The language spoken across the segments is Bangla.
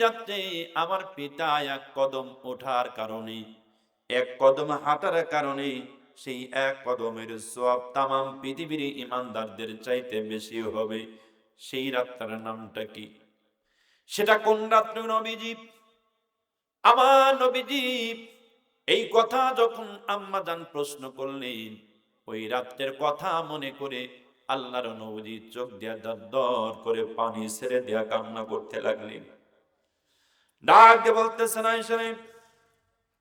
রাত্রে আমার পিতা এক কদম ওঠার কারণে, এক কদম হাঁটার কারণে সেই এক কদমের সওয়াব তামাম পৃথিবীর ইমানদারদের চাইতে বেশি হবে। সেই রাতটার নামটা কি? সেটা কোন রাত্রে নবীজি? আমার নবীজি এই কথা যখন আম্মাজান প্রশ্ন করলেন, ওই রাতের কথা মনে করে আল্লাহর নবী চোখ দিয়া দর দর করে পানি ছেড়ে দেয়া কান্না করতে লাগলেন। ডাক দিয়ে বলতেছেন, আয়েশা রে,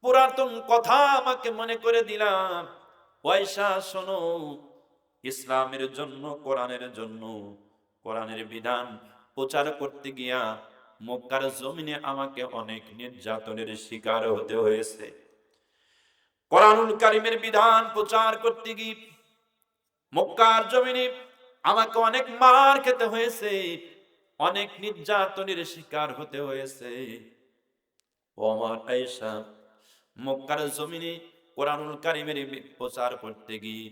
পুরাতন কথা আমাকে মনে করে দিলাম। আয়েশা শোনো, ইসলামের জন্য, কোরআনের জন্য, কোরআনের বিধান প্রচার করতে গিয়া মক্কার জমিনে আমাকে অনেক নির্যাতনের শিকার হতে হয়েছে। কোরআনুল কারীমের বিধান প্রচার করতে গিয়ে মক্কার জমিনে আমাকে অনেক মার খেতে হয়েছে, অনেক নির্যাতনের শিকার হতে হয়েছে। ও আমার আয়েশা, মক্কার জমিনে কোরআনুল কারীমের প্রচার করতে গিয়ে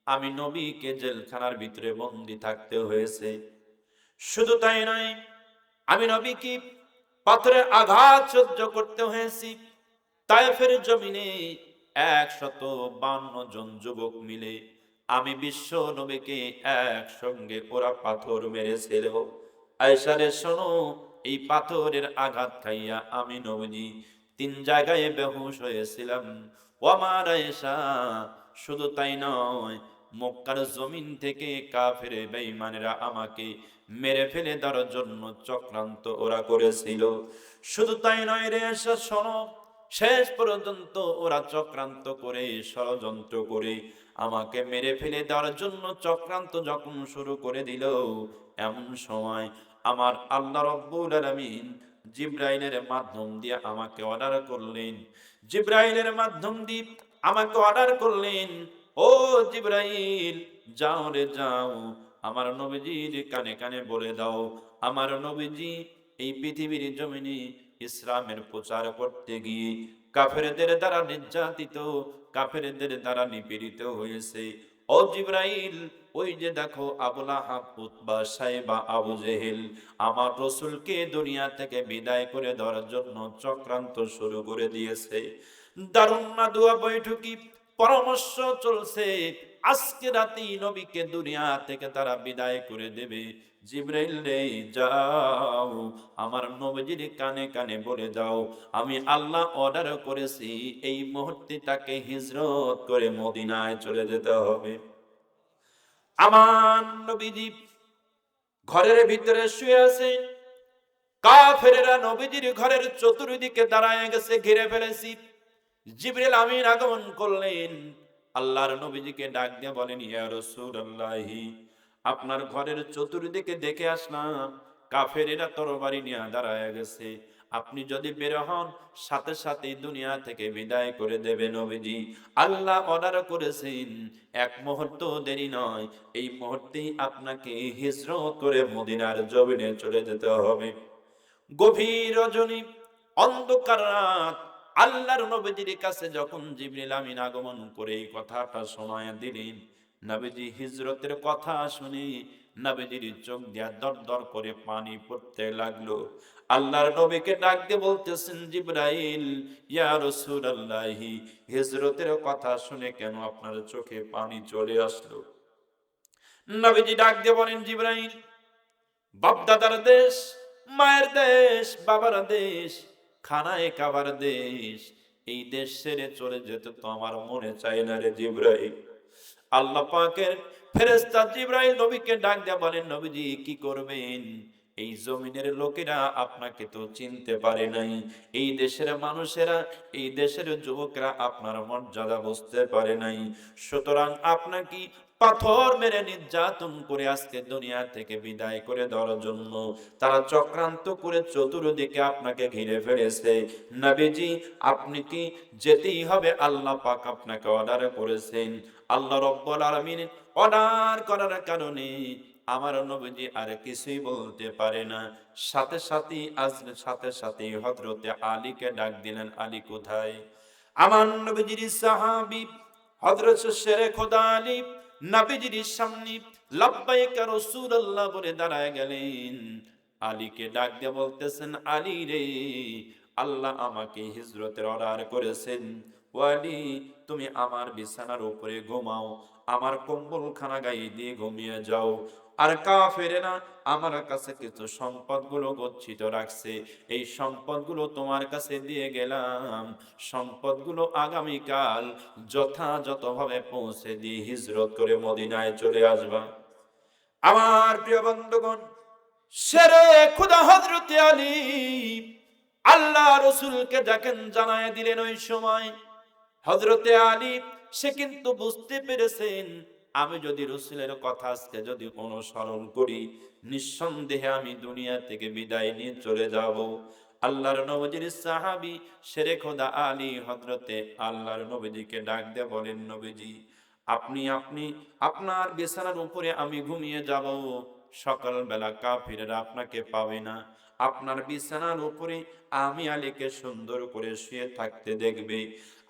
আমি নবীকে জেলখানার ভিতরে বন্দী থাকতে হয়েছে। শুধু তাই নয়, আমি নবীকে পাথরের আঘাত সহ্য করতে হয়েছে। তায়েফের জমিনে 152 জন যুবক মিলে আমি বিশ্ব নবীকে একসঙ্গে ওরা পাথর মেরেছিল। আয়েশা রে শোনো, এই পাথরের আঘাত খাইয়া আমি নবী 3 জায়গায় বেহুশ হয়েছিলাম। ও আমার আয়েশা, শুধু তাই নয়, মক্কার জমিন থেকে কাফের বেঈমানেরা আমাকে মেরে ফেলে দেওয়ার জন্য চক্রান্ত ওরা করেছিল। শুধু তাই নয় রে আয়েশা শোনো, শেষ পর্যন্ত ওরা চক্রান্ত করে, ষড়যন্ত্র করে আমাকে মেরে ফেলে দেওয়ার জন্য চক্রান্ত যখন শুরু করে দিল, এমন সময় আমার আল্লাহ রাব্বুল আলামিন জিবরাইলের মাধ্যম দিয়ে আমাকে অর্ডার করলেন। জিবরাইলের মাধ্যম দিয়ে আমাকে অর্ডার করলেন, ও জিবরাইল, যাও রে যাও, আমার নবীজির কানে কানে বলে দাও, আমার নবীজি এই পৃথিবীর জমিনে ইসলামের প্রচার করতে গিয়ে কাফেরদের দ্বারা নির্যাতিত, কাফেরদের দ্বারা নিপীড়িত হয়েছে। ও জিবরাইল, ওই যে দেখো আবু লাহাব, উতবা, সাইবা, আবু জেহেল আমার রাসূলকে দুনিয়া থেকে বিদায় করে দেওয়ার জন্য চক্রান্ত শুরু করে দিয়েছে। দারুন মাদুয়া বৈঠকি পরামর্শ চলছে, আজকে রাতেই নবীকে দুনিয়া থেকে তারা বিদায় করে দেবে। জিবরাইল রে, যাও, আমার নবীজির কানে কানে বলে দাও, আমি আল্লাহ অর্ডার করেছি এই মুহূর্তে তাকে হিজরত করে মদিনায় চলে যেতে হবে। আমার নবীজি ঘরের ভিতরে শুয়ে আছে, কাফেরেরা নবীজির ঘরের চতুর্দিকে দাঁড়ায় গেছে, ঘিরে ফেলেছি। জিবরিল আমিন আগমন করলেন, আল্লাহর নবীজিকে ডাক দিয়ে বলেন, ইয়া রাসূলুল্লাহি, আপনার ঘরের চতুর্দিকে দেখে আসলাম কাফেরেরা তরবারি নিয়ে দাঁড়ায় গেছে। আপনি যদি বের হন, সাথে সাথে দুনিয়া থেকে বিদায় করে দেবে নবীজি। আল্লাহ অর্ডার করেছেন, এক মুহূর্ত দেরি নয়, এই মুহূর্তেই আপনাকে হিজরত করে মদিনার জমিনে চলে যেতে হবে। গভীর রজনী, অন্ধকার রাত, আল্লাহর নবীজির কাছে যখন জিবরিল আমিন আগমন করে এই কথাটা শোনায়া দিলেন, নবীজি হিজরতের কথা শুনে নবীজির চোখ দিয়া দর দর করে পানি পড়তে লাগলো। আল্লাহর নবীকে ডাক দিয়ে বলতেছেন, জিবরাইল, ইয়া রাসূলুল্লাহি, হিজরতের কথা শুনে কেন আপনার চোখে পানি চলে আসলো? নবীজি ডাক দিয়ে বলেন, জিবরাইল, বাপদাদার দেশ, মায়ের দেশ, বাবার দেশ, খানায় কাবার দেশ, এই দেশ ছেড়ে চলে যেতে তো আমার মনে চায় না রে জিবরাইল। আল্লাহ পাকের ফেরেশতা জিবরাইল নবীকে ডাক দিয়ে বলেন, নবীজি কি করবেন? এই জমিনের লোকেরা আপনাকে তো চিনতে পারে নাই, এই দেশের মানুষেরা, এই দেশের যুবকরা আপনার মর্যাদা বুঝতে পারে নাই, সুতরাং আপনাকে পাথর মেরে নির্যাতন করে আজকে দুনিয়া থেকে বিদায় করে দেওয়ার জন্য তারা চক্রান্ত করে চতুর্দিকে আপনাকে ঘিরে ফেলেছে। নবীজি, আপনি কি যেতেই হবে, আল্লাহ পাক আপনাকে অর্ডার করেছেন। আল্লাহ রাব্বুল আলামিন অর্ডার করার কারণে আমার নবীজি আর কিছুই বলতে পারে না। সাথে সাথে হযরতে আলীকে ডাক দিলেন, আলী কোথায়? আমার নবীজির সাহাবী হযরত শেরে খোদা আলী নবীজির সামনে লাব্বাইক ইয়া রাসূলুল্লাহ বলে দাঁড়ায় গেলেন। আলীকে ডাক দিয়ে বলতেছেন, আলী রে, আল্লাহ আমাকে হিজরতের অর্ডার করেছেন। ও আলী, তুমি আমার বিছানার উপরে ঘুমাও, আমার কম্বলখানা গায়ে দিয়ে ঘুমিয়ে যাও। আর কাফেরেরা আমার কাছে কিছু সম্পদগুলো গচ্ছিত রাখছে, এই সম্পদগুলো তোমার কাছে দিয়ে গেলাম। সম্পদগুলো আগামীকাল যথাযথভাবে পৌঁছে দিয়ে হিজরত করে মদিনায় চলে আসবা। আমার প্রিয় বন্ধুগণ, শেরে খুদা হযরত আলী আল্লাহ রাসূলকে দেখেন জানায় দিলেন। ওই সময় হযরতে আলী সে কিন্তু বুঝতে পেরেছেন, আমি যদি রাসূলের কথা আজকে যদি অনুসরণ করি, নিঃসন্দেহে আমি দুনিয়া থেকে বিদায় নিয়ে চলে যাব। আল্লাহর নবীর সাহাবী শেরে খোদা আলী হযরতে আল্লাহর নবীজিকে ডাক দিয়ে বলেন, নবীজি, আপনি আপনি আপনার বিছানার উপরে আমি ঘুমিয়ে যাব, সকালবেলা কাফিররা আপনাকে পাবে না। আপনার বিছানার উপরে আমি আলীকে সুন্দর করে শুয়ে থাকতে দেখবে।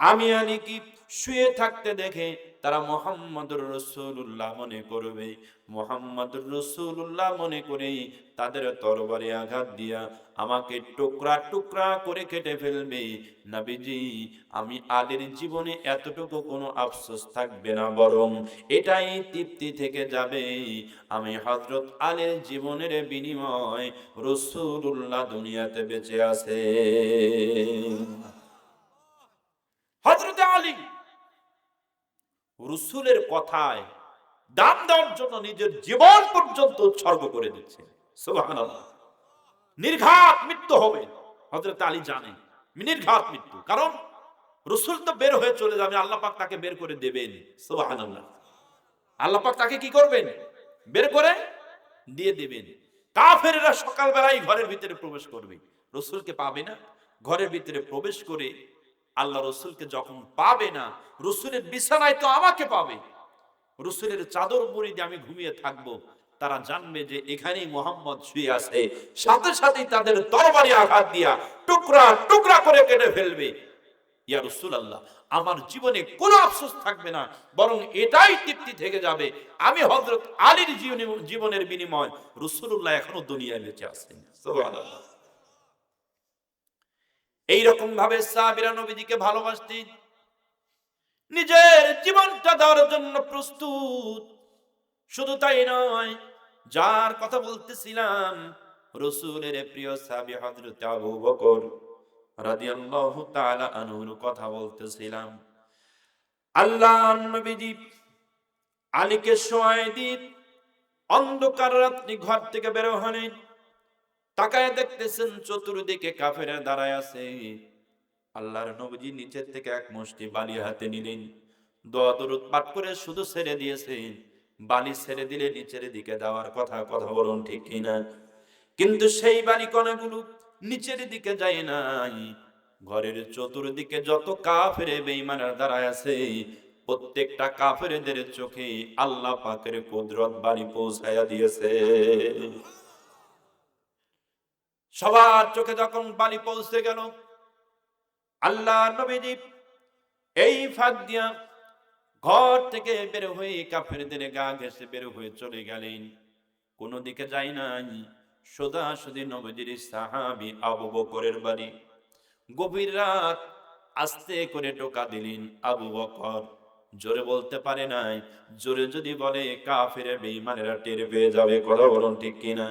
আমি আলী কি শুয়ে থাকতে দেখে তারা মুহাম্মদুর রাসূলুল্লাহ মনে করবে। মুহাম্মদুর রাসূলুল্লাহ মনে করে তাদের তরবারে আঘাত দিয়া আমাকে টুকরা টুকরা করে কেটে ফেলবে। নবীজি, আমি আলীর জীবনে এতটুকু কোনো আফসোস থাকবে না, বরং এটাই তৃপ্তি থেকে যাবে, আমি হযরত আলীর জীবনের বিনিময় রাসূলুল্লাহ দুনিয়াতে বেঁচে আছে। হযরত আলী রাসূলের কথায় দাম দেওয়ার জন্য নিজের জীবন পর্যন্ত উৎসর্গ করে দিচ্ছেন। সুবহানাল্লাহ। নির্ঘাত মৃত্যু হবে, হযরত আলী জানেন নির্ঘাত মৃত্যু, কারণ রাসূল তো বের হয়ে চলে যাবে, আল্লাহ পাক তাকে বের করে দেবেন। সুবহানাল্লাহ। আল্লাহ পাক তাকে কি করবেন? বের করে দিয়ে দিবেন। কাফেররা সকালবেলায় ঘরের ভিতরে প্রবেশ করবে, রাসূলকে পাবে না। ঘরের ভিতরে প্রবেশ করে আল্লাহ রাসূলকে যখন পাবে না, রাসূলের বিছানায় তো আমাকে পাবে, রাসূলের চাদর মুড়ি দিয়ে আমি ঘুমিয়ে থাকবো, তারা জানবে যে এখানেই মুহাম্মদ শুয়ে আছে। সাথে সাথে তাদের তরবারি আঘাত দিয়া টুকরা টুকরা করে কেটে ফেলবে। ইয়া রাসূলুল্লাহ, আমার জীবনে কোনো আফসোস থাকবে না, বরং এটাই তৃপ্তি থেকে যাবে, আমি হযরত আলীর জীবনের বিনিময় রাসূলুল্লাহ এখনো দুনিয়ায় বেঁচে আছেন। সুবহানাল্লাহ। এইরকম ভাবে সাহাবীরা নবীজিকে ভালোবাসতেন, নিজের জীবনটা দেওয়ার জন্য প্রস্তুত। শুধু তাই নয়, যার কথা বলতেছিলাম, রাসূলের প্রিয় সাহাবী হযরত আবু বকর রাদিয়াল্লাহু তাআলা আনহুর কথা বলতেছিলাম। আল্লাহর নবীজি আলীকে শোয়ায় দিয়ে অন্ধকার রাত্রি ঘর থেকে বের হলেন। তাকায় দেখতেছেন চতুর্দিকে কাফেররা দাঁড়ায় আছে। আল্লাহর নবীজি নিচের থেকে এক মুষ্টি বালি হাতে নিলেন, দোয়া দরুদ পাঠ করে শুধু ছেড়ে দিয়েছেন। বালি ছেড়ে দিলে নিচের দিকে দেওয়ার কথা, কথা বলুন ঠিক কিনা? কিন্তু সেই বালি কণাগুলো নিচের দিকে যায় নাই। ঘরের চতুর্দিকে যত কাফের বেঈমানরা দাঁড়ায় আছে, প্রত্যেকটা কাফেরদের চোখে আল্লাহ পাকের কুদরত বালি পৌঁছায়া দিয়েছে। সবার চোখে যখন বালি পৌঁছে গেল, আল্লাহ নবীজি এই ফাঁক দিয়া ঘর থেকে বের হয়ে কাফেরদের গা ঘেঁষে বের হয়ে চলে গেলেন। কোনো দিকে যায় নাই, সোজাসুজি নবীজির সাহাবী আবু বকরের বাড়ি। গভীর রাত, আস্তে করে টোকা দিলেন আবু বকর। জোরে বলতে পারে নাই, জোরে যদি বলে কাফের বেঈমানেরা টের পেয়ে যাবে, কথা বলুন ঠিক কিনা?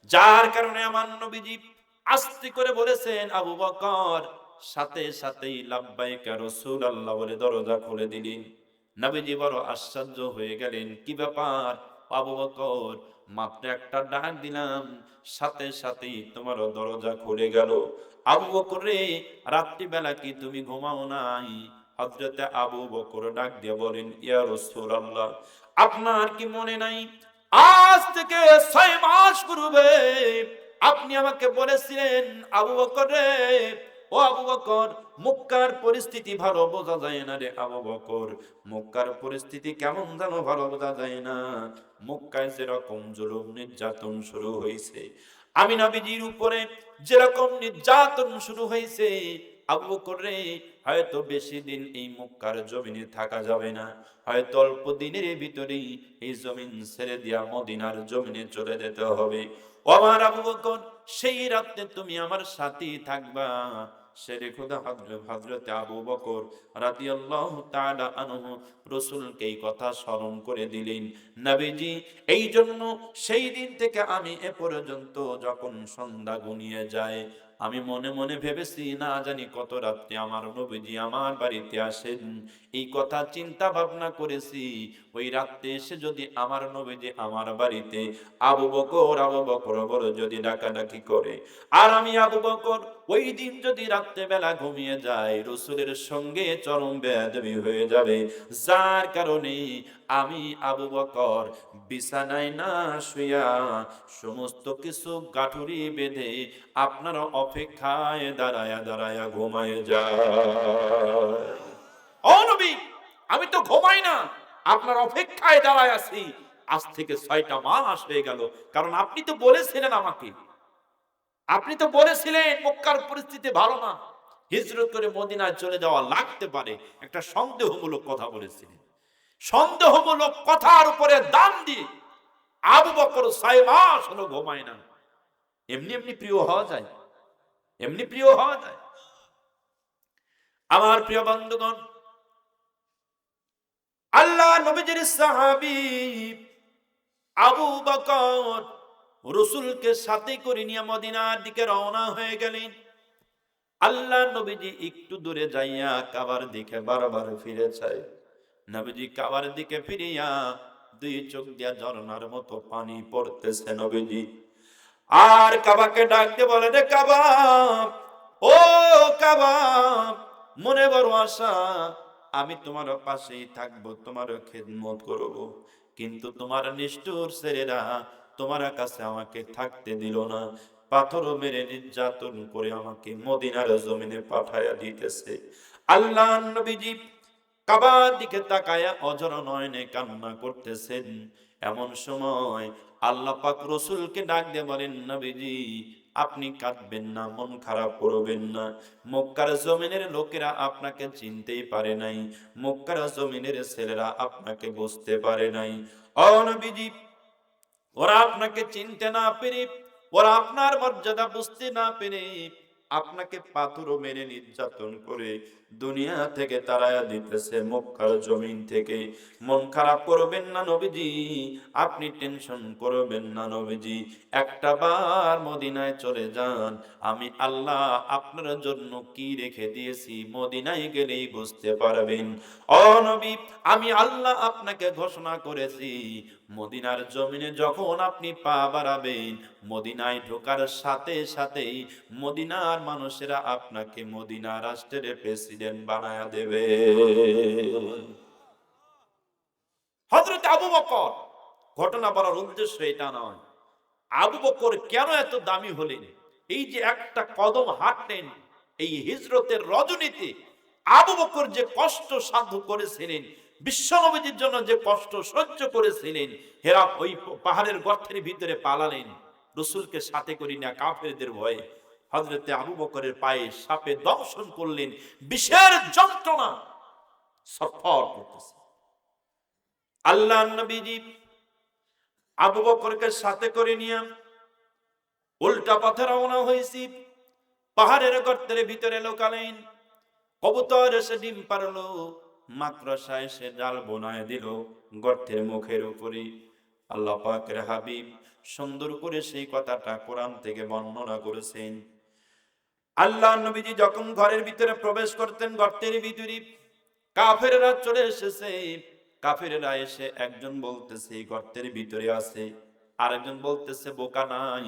যার কারণে আমার নবীজি আস্তে করে বলেছেন আবু বকর, সাথে সাথেই লাব্বাইকা রাসূলুল্লাহ বলে দরজা খুলে দিলেন। নবীজি বড় আশ্চর্য হয়ে গেলেন, কি ব্যাপার আবু বকর, মাত্র একটা ডাক দিলাম, সাথে সাথেই তোমার দরজা খুলে গেল। আবু বকর রে, রাত্রি বেলা কি তুমি ঘুমাও নাই? হযরতে আবু বকর ডাক দিয়ে বলেন, ইয়া রাসূলুল্লাহ, আপনার কি মনে নাই আজ থেকে 6 মাস পূর্বে আপনি আমাকে বলেছিলেন, আবু বকর রে, ও আবু বকর, মক্কার পরিস্থিতি ভালো বোঝা যায় না রে আবু বকর, মক্কার পরিস্থিতি কেমন জানো ভালো বোঝা যায় না। মক্কায় যেরকম জুলুম নির্যাতন শুরু হয়েছে, আমি নবীজির উপরে যেরকম নির্যাতন শুরু হয়েছে, আবু বকর রে, হয়তো বেশি দিন এই মক্কার জমিনে থাকা যাবে না, হয়তো অল্প দিনের ভিতরেই এই জমিন ছেড়ে দিয়া মদিনার জমিনে চলে যেতে হবে। ও আমার আবু বকর, সেই রাতে তুমি আমার সাথেই থাকবা। শেরে খোদা হযরতে আবু বকর রাদিয়াল্লাহু তাআলা আনহু রাসূলকে এই কথা স্মরণ করে দিলেন। নবীজি, এই জন্য সেই দিন থেকে আমি এ পর্যন্ত যখন সন্ধ্যা ঘনিয়ে যায়, আমি মনে মনে ভেবেছি, না জানি কত রাত্রে আমার নবীজি আমার বাড়িতে আসেন। এই কথা চিন্তা ভাবনা করেছি, ওই রাত্রে এসে যদি আমার নবীজি আমার বাড়িতে আবু বকর আবু বকর বলে যদি ডাকাডাকি করে, আর আমি আবু বকর ওই দিন যদি রাত্রে বেলা ঘুমিয়ে যায়, রাসূলের সঙ্গে চরম বেয়াদবি হয়ে যাবে। যার কারণে আমি আবু বকর বিছানায় না শুইয়া সমস্ত কিছু গাঠুরি বেঁধে আপনার অপেক্ষায় দাঁড়ায়া দাঁড়ায়া ঘুমায় যায়। ও নবী, আমি তো ঘুমাই না, আপনার অপেক্ষায় দাঁড়ায় আছি। আজ থেকে 6টা মাস হয়ে গেল। কারণ আপনি তো বলেছিলেন আমাকে, আপনি তো বলেছিলেন মক্কার পরিস্থিতি ভালো না, হিজরত করে মদিনায় চলে যাওয়া লাগতে পারে। একটা সন্দেহমূলক কথা বলেছিলেন। সন্দেহমূলক কথার উপরে দাম দিয়ে আবু বকর 6 মাস হলো ঘুমায় না। এমনি এমনি প্রিয় হওয়া যায়? এমনি প্রিয় হওয়া যায়? আমার প্রিয় বন্ধুগণ, আল্লাহ নবীজির সাহাবী আবু বকর রাসূলকে সাথে করে নিয়ে মদিনার দিকে রওনা হয়ে গেলেন। আল্লাহ নবীজি একটু দূরে যাইয়া কাবার দিকে বারবার ফিরে চায়। নবীজি কাবার দিকে ফিরিয়া দুই চোখ দিয়া ঝর্ণার মতো পানি পড়তেছে নবীজি। আর কাবাকে ডাক দিয়ে বলে, রে কাবা, ও কাবা, মনে বড় আশা, আমি তোমার পাশেই থাকবো, তোমার খেদমত করব, কিন্তু তোমার নিষ্ঠুর ছেলেরা তোমার কাছে আমাকে থাকতে দিল না, পাথর মেরে নির্যাতন করে আমাকে মদিনার জমিনে পাঠায়া দিতেছে। আল্লাহ নবীজি কাবার দিকে তাকায়া অঝর নয়নে কান্না করতেছেন। এমন সময় আল্লাহ পাক রাসূলকে ডাক দিয়ে বলেন, নবীজি আপনি কাঁদবেন না, মন খারাপ করবেন না। মক্কার জমিনের লোকেরা আপনাকে চিনতেই পারে নাই, মক্কার জমিনের ছেলেরা আপনাকে বুঝতে পারে নাই। ও নবীজি, ওরা আপনাকে চিনতে না পেরে, ওরা আপনার মর্যাদা বুঝতে না পেরে আপনাকে পাথর মেরে নির্যাতন করে দুনিয়া থেকে তাড়ায়া দিতেছে, মক্কার জমিন থেকে। মন খারাপ করবেন না নবীজি, আপনি টেনশন করবেন না নবীজি, একটা বার মদিনায় চলে যান, আমি আল্লাহ আপনার জন্য কি রেখে দিয়েছি মদিনায় গেলেই বুঝতে পারবেন। ও নবী, আমি আল্লাহ আপনাকে ঘোষণা করেছি, মদিনার জমিনে যখন আপনি পা বাড়াবেন, মদিনায় ঢোকার সাথে সাথেই মদিনার মানুষেরা আপনাকে মদিনা রাষ্ট্রের প্রেসিডেন্ট বানায়া দেবে। হযরত আবু বকর, ঘটনা বলার উদ্দেশ্য এটা নয়, আবু বকর কেন এত দামি হলেন, এই যে একটা কদম হাঁটলেন এই হিজরতের রজনীতে, আবু বকর যে কষ্ট সাধ্য করেছিলেন, বিশ্বনবীর জন্য যে কষ্ট সহ্য করেছিলেন, হেরা ওই পাহাড়ের গর্তের ভিতরে পালালেন রাসূলকে সাথে করে নিয়ে কাফেরদের ভয়ে। হযরতে আবু বকরের পায়ে সাপে দংশন করলেন, বিষের যন্ত্রণা ছটফট করতেছে। আল্লাহ নবীজি আবু বকরকে সাথে করে নিয়ে উল্টা পথে রওনা হয়েছি। পাহাড়ের গর্তের ভিতরে লোকালেন, কবুতর এসে ডিম পারলো, মাকড়সা এসে জাল বোনায় দিল গর্তের মুখের উপরে। আল্লাহ পাকের হাবিব সুন্দর করে সেই কথাটা কোরআন থেকে বর্ণনা করেছেন। আল্লাহ নবীজি যখন ঘরের ভিতরে প্রবেশ করতেন, গর্তের ভিতরে কাফেররা চলে এসেছে। কাফেররা এসে একজন বলতেছে এই গর্তের ভিতরে আছে, আরেকজন বলতেছে বোকা নাই,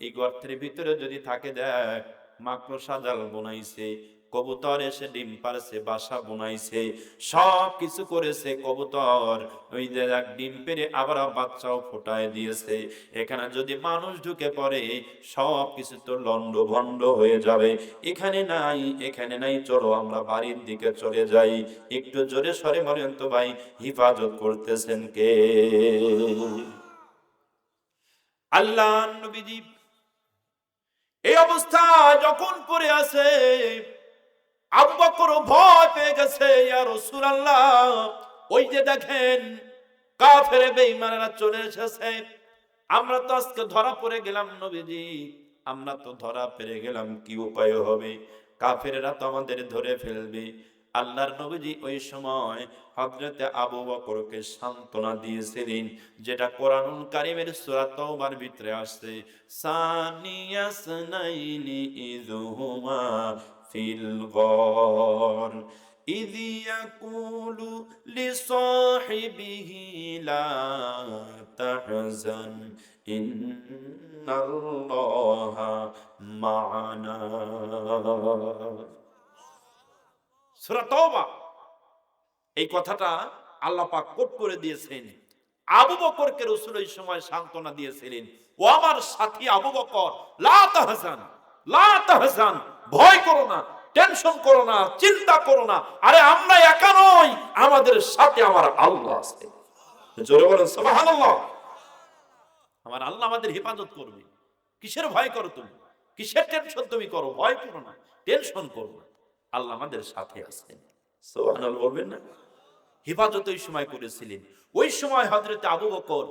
এই গর্তের ভিতরে যদি থাকে দেখ, মাকড়সা জাল বোনাইছে, কবুতর এসে ডিম পারছে, বাসা বোনাইছে, সব কিছু করেছে কবুতর, ওই যে এক ডিম পেরে আবার বাচ্চাও ফোটায় দিয়েছে। এখানে যদি মানুষ ঢুকে পড়ে সব কিছু তো লন্ড ভন্ড হয়ে যাবে। এখানে নাই, এখানে নাই, চলো আমরা বাড়ির দিকে চলে যাই। একটু জোরে সরে বলেন তো ভাই, হিফাজত করতেছেন কে? আল্লাহ নবীজি এই অবস্থা যখন পড়ে আছে, আবু বকর ভয় পেয়ে গেছে, ইয়া রাসূলুল্লাহ, ওই যে দেখেন কাফের বেঈমানেরা চলে এসেছে, আমরা তো আজকে ধরা পড়ে গেলাম নবীজি, আমরা তো ধরা পড়ে গেলাম, কি উপায় হবে? কাফেররা তো আমাদের ধরে ফেলবে। আল্লাহর নবীজি ওই সময় হযরতে আবু বকরকে সান্ত্বনা দিয়েছিলেন, যেটা কোরআনুল কারীমের সূরা তাওবার ভিতরে আসছে, সানিয়াসনাইনি ইযহুমা ফিল গর إذ يقول لصاحبه لا تحزن إن الله معنا। সূরা তাওবা এই কথাটা আল্লাহ পাক কোট করে দিয়েছেন। আবু বকরকে রাসূল এই সময় সান্ত্বনা দিয়েছিলেন, ও আমার সাথী আবু বকর, লা তাহজান, লা তাহজান, ভয় করো না, টেনশন করো না, চিন্তা করো না, আরে আমরা একা নই, আমাদের সাথে আমার আল্লাহ আছে। জোরে বলেন সুবহানাল্লাহ। আমার আল্লাহ আমাদের হেফাজত করবে। কিসের ভয় করো তুমি? কিসের টেনশন তুমি করো? ভয় করো না, টেনশন করো না, আল্লাহ আমাদের সাথে আছেন। সুবহানাল্লাহ বলবেন না? হেফাজত ওই সময় করেছিলেন। ওই সময় হযরত আবু বকর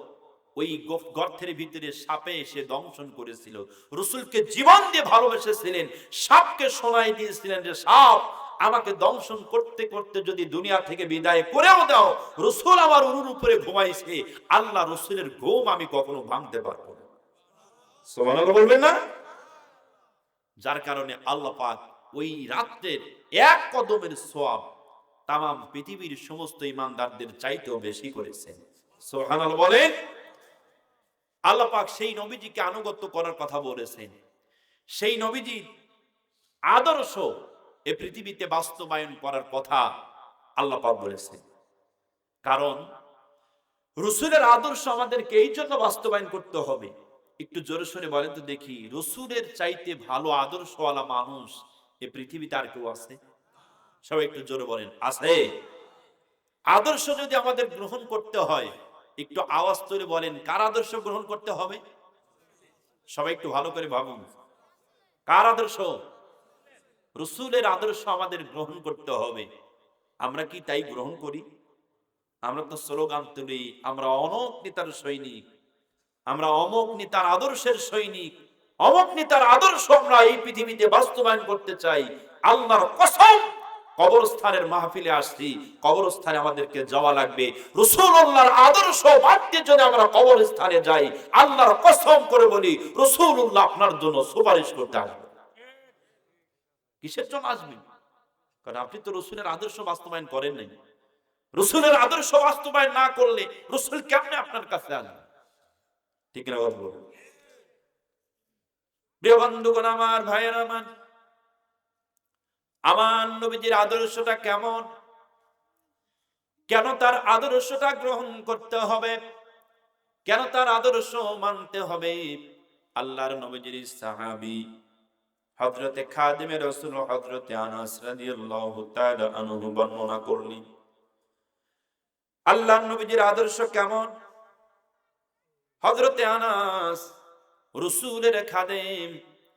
ওই গর্তের ভিতরে সাপে এসে দংশন করেছিল, রাসূলকে জীবন দিয়ে ভালোবেসেছিলেন, সাপকে শোনাই দিয়েছিলেন যে সাপ আমাকে দংশন করতে করতে যদি দুনিয়া থেকে বিদায় করেও দাও, রাসূল আমার উরুর উপরে ঘুমাইছে, আল্লাহ রাসূলের ঘুম আমি কখনো ভাঙতে পারবো না। সুবহানাল্লাহ বলবেন না? যার কারণে আল্লাহ পাক ওই রাতের এক কদমের সওয়াব তামাম পৃথিবীর সমস্ত ইমানদারদের চাইতেও বেশি করেছেন। সুবহানাল্লাহ বলেন। আল্লাহ পাক সেই নবীজিকে আনুগত্য করার কথা বলেছেন, সেই নবীজির আদর্শ এই পৃথিবীতে বাস্তবায়ন করার কথা আল্লাহ পাক বলেছেন। কারণ রাসূলের আদর্শ আমাদেরকে এই জন্য বাস্তবায়ন করতে হবে। একটু জোরে সোরে বলেন তো দেখি, রাসূলের চাইতে ভালো আদর্শওয়ালা মানুষ এই পৃথিবীতে আর কেউ আছে? সবাই একটু জোরে বলেন, আছে? আদর্শ যদি আমাদের গ্রহণ করতে হয়, একটু আওয়াজ তুলে বলেন, কার আদর্শ গ্রহণ করতে হবে? সবাই একটু ভালো করে ভাবুন, কার আদর্শ? রাসূলের আদর্শ আমাদের গ্রহণ করতে হবে। আমরা কি তাই গ্রহণ করি? আমরা তো স্লোগান তুলি, আমরা অমুক নেতার সৈনিক, আমরা অমুক নেতার আদর্শের সৈনিক, অমুক নেতার আদর্শ আমরা এই পৃথিবীতে বাস্তবায়ন করতে চাই। আল্লাহর কসম, কবরস্থানের মাহফিলে আসছি, কবরস্থানে আমাদেরকে যাওয়া লাগবে, রাসূলুল্লাহর আদর্শ মানতে যদি আমরা কবরস্থানে যাই, আল্লাহর কসম করে বলি, রাসূলুল্লাহ আপনার জন্য সুপারিশ করতে আসবে। কিসের জন্য আসবেন? কারণ আপনি তো রাসূলের আদর্শ বাস্তবায়ন করেন নাই। রাসূলের আদর্শ বাস্তবায়ন না করলে রাসূল কেমনে আপনার কাছে আসবে? ঠিক না কথা বলুন। প্রিয় বন্ধুগণ আমার, ভাইয়েরা আমার, আমার নবীজির আদর্শটা কেমন? কেন তার আদর্শটা গ্রহণ করতে হবে? কেন তার আদর্শ মানতে হবে? আল্লাহর নবীজির সাহাবী হযরতে খাদিমে রাসূল হযরতে আনাস রাদিয়াল্লাহু তাআলা আনহু বর্ণনা করলেন, আল্লাহর নবীজির আদর্শ কেমন। হযরতে আনাস রাসূলের খাদেম,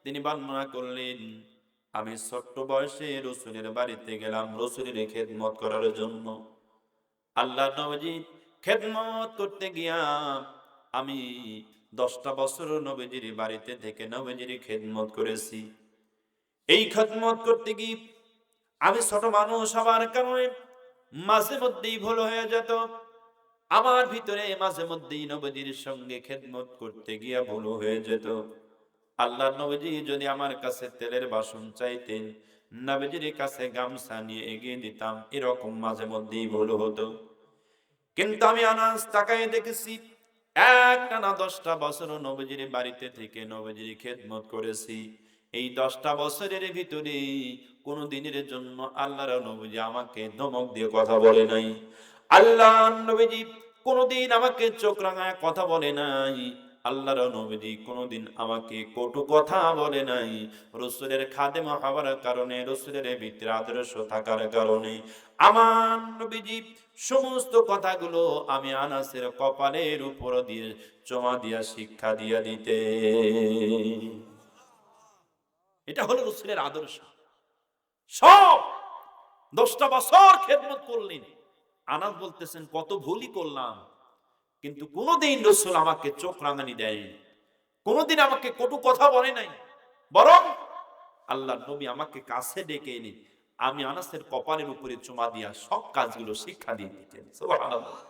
তিনি বর্ণনা করলেন, আমি ছোট্ট বয়সে রাসূলের বাড়িতে গেলাম রাসূলের খেদমত করার জন্য। আল্লাহর নবীজির খেদমত করতে গিয়া আমি 10টা বছর নবীজির বাড়িতে থেকে নবীজির খেদমত করেছি। এই খেদমত করতে গিয়ে আমি ছোট মানুষ হওয়ার কারণে মাঝে মধ্যেই ভুল হয়ে যেত। আমার ভিতরে মাঝে মধ্যেই নবীজির সঙ্গে খেদমত করতে গিয়া ভুল হয়ে যেত। আল্লাহর নবীজি যদি আমার কাছে তেলের বাসন চাইতেন, নবীজির কাছে গামছা নিয়ে এগিয়ে দিতাম, এরকম মাঝে মধ্যেই ভুল হতো। কিন্তু আমি আনাস তাকায় দেখেছি, একটানা 10টা বছর নবীজির বাড়িতে থেকে নবীজির খেদমত করেছি। এই 10টা বছরের ভিতরে কোন দিনের জন্য আল্লাহর নবীজি আমাকে ধমক দিয়ে কথা বলে নাই। আল্লাহর নবীজি কোনদিন আমাকে চোখ রাঙায় কথা বলে নাই। আল্লাহর নবীজি কোনদিন আমাকে কটু কথা বলে নাই। রাসূলের খাদেম হওয়ার কারণে, রাসূলের ভিতরে আদর্শ থাকার কারণে আমার নবীজি সমস্ত কথাগুলো আমি আনাসের কপালের উপর দিয়ে চমা দিয়া শিক্ষা দিয়া দিতে। এটা হলো রাসূলের আদর্শ। সব 10টা বছর খেদমত করলেন। আনাস বলতেছেন কত ভুলই করলাম, কিন্তু কোনোদিন রাসূল আমাকে চোখ রাঙানি দেয়নি, কোনোদিন আমাকে কটু কথা বলে নাই। বরং আল্লাহর নবী আমাকে কাছে ডেকে এনে আমি আনাসের কপালের উপরে চুমা দিয়া সব কাজগুলো শিক্ষা দিয়ে দিতেন। সুবহানাল্লাহ।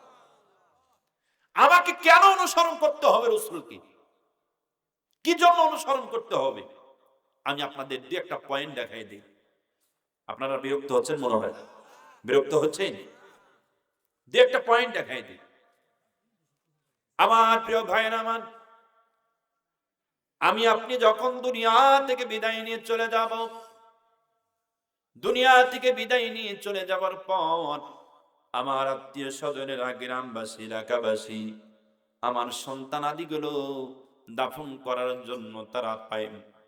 আমাকে কেন অনুসরণ করতে হবে রাসূলকে? কি জন্য অনুসরণ করতে হবে? আমি আপনাদের দুই একটা পয়েন্ট দেখাই দিই। আপনারা বিরক্ত হচ্ছেন মনে হয়, বিরক্ত হচ্ছেন? দুই একটা পয়েন্ট দেখাই দিই। আমার প্রিয় ভাইয়েরা আমার, আমি আপনি যখন দুনিয়া থেকে বিদায় নিয়ে চলে যাব, দুনিয়া থেকে বিদায় নিয়ে চলে যাবার পর আমার আত্মীয় স্বজনেরা, গ্রামবাসী, এলাকাবাসী, আমার সন্তান আদিগুলো দাফন করার জন্য তারা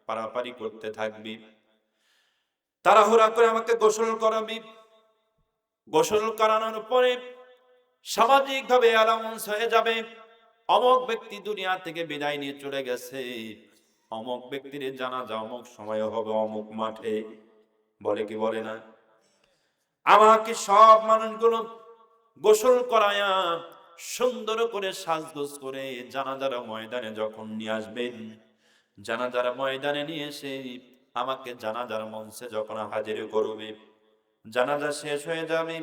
পারাপারি করতে থাকবে। তাড়াহুড়া করে আমাকে গোসল করাবি। গোসল করানোর পরে সামাজিক ভাবে অ্যানাউন্স হয়ে যাবে, অমুক ব্যক্তি দুনিয়া থেকে বিদায় নিয়ে চলে গেছে, অমুক ব্যক্তির জানাজা অমুক সময় হবে অমুক মাঠে। বলে কি বলে না? আমাকে সব মানুষগুলো গোসল করায়া সুন্দর করে সাজগোজ করে জানাজার ময়দানে যখন নিয়ে আসবেন, জানাজার ময়দানে নিয়ে এসে আমাকে জানাজার মঞ্চে যখন হাজির করবে, জানাজা শেষ হয়ে যাবে।